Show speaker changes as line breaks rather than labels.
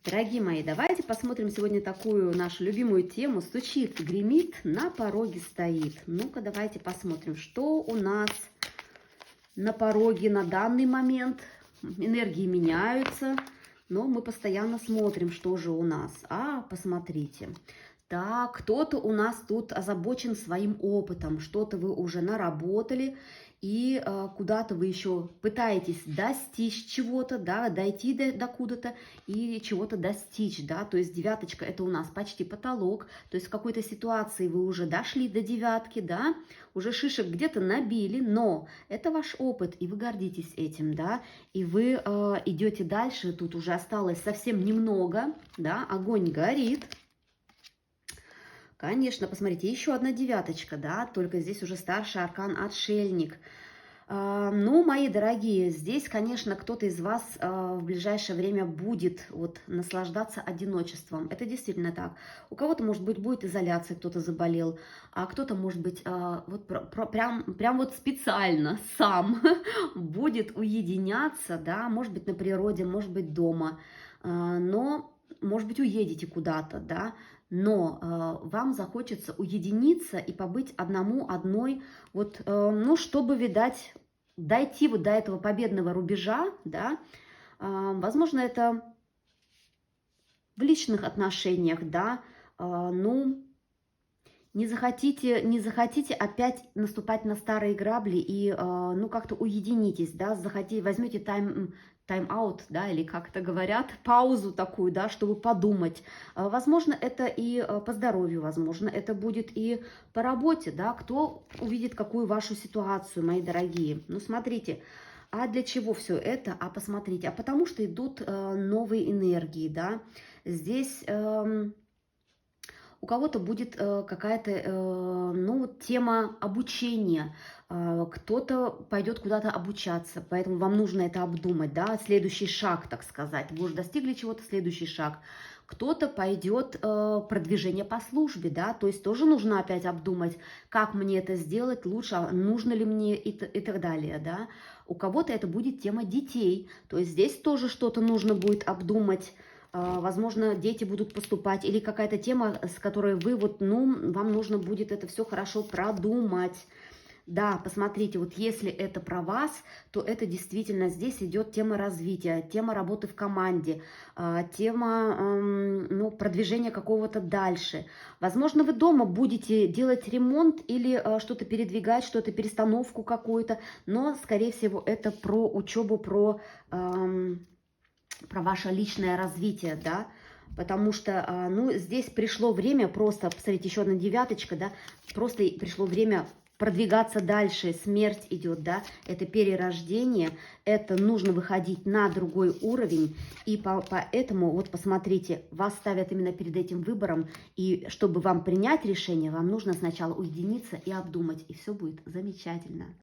Дорогие мои, давайте посмотрим сегодня такую нашу любимую тему. Стучит, гремит, на пороге стоит. Ну-ка, давайте посмотрим, что у нас на пороге на данный момент. Энергии меняются, но мы постоянно смотрим, что же у нас. Посмотрите. Так, кто-то у нас тут озабочен своим опытом, что-то вы уже наработали, и куда-то вы еще пытаетесь достичь чего-то, да, дойти до куда-то и чего-то достичь, да, то есть девяточка это у нас почти потолок, то есть в какой-то ситуации вы уже дошли до девятки, да, уже шишек где-то набили, но это ваш опыт, и вы гордитесь этим, да, и вы идете дальше, тут уже осталось совсем немного, да, огонь горит. Конечно, посмотрите, еще одна девяточка, да, только здесь уже старший аркан отшельник. Ну, мои дорогие, здесь, конечно, кто-то из вас в ближайшее время будет вот наслаждаться одиночеством. Это действительно так. У кого-то, может быть, будет изоляция, кто-то заболел, а кто-то, может быть, вот прям вот специально сам будет уединяться, да, может быть, на природе, может быть, дома, но, может быть, уедете куда-то, да, но вам захочется уединиться и побыть одной, вот, ну, чтобы, видать, дойти вот до этого победного рубежа, да, возможно, это в личных отношениях, да, ну, не захотите опять наступать на старые грабли и, ну, как-то уединитесь, да, возьмете тайм-аут, да, или как это говорят, паузу такую, да, чтобы подумать. Возможно, это и по здоровью, возможно, это будет и по работе, да, кто увидит какую вашу ситуацию, мои дорогие. Ну, смотрите, а для чего все это? Посмотрите, потому что идут новые энергии, да, здесь... у кого-то будет какая-то, ну, вот тема обучения, кто-то пойдет куда-то обучаться, поэтому вам нужно это обдумать, да, следующий шаг, так сказать. Вы уже достигли чего-то, следующий шаг. Кто-то пойдет продвижение по службе, да, то есть тоже нужно опять обдумать, как мне это сделать лучше, нужно ли мне и так далее, да. У кого-то это будет тема детей, то есть здесь тоже что-то нужно будет обдумать. Возможно, дети будут поступать, или какая-то тема, с которой вы вот, ну, вам нужно будет это все хорошо продумать. Да, посмотрите, вот если это про вас, то это действительно здесь идет тема развития, тема работы в команде, тема, ну, продвижения какого-то дальше. Возможно, вы дома будете делать ремонт или что-то передвигать, что-то, перестановку какую-то, но, скорее всего, это про учебу, про ваше личное развитие, да, потому что, ну, здесь пришло время просто, посмотрите, еще одна девяточка, да, просто пришло время продвигаться дальше, смерть идет, да, это перерождение, это нужно выходить на другой уровень, и поэтому, вот посмотрите, вас ставят именно перед этим выбором, и чтобы вам принять решение, вам нужно сначала уединиться и обдумать, и все будет замечательно.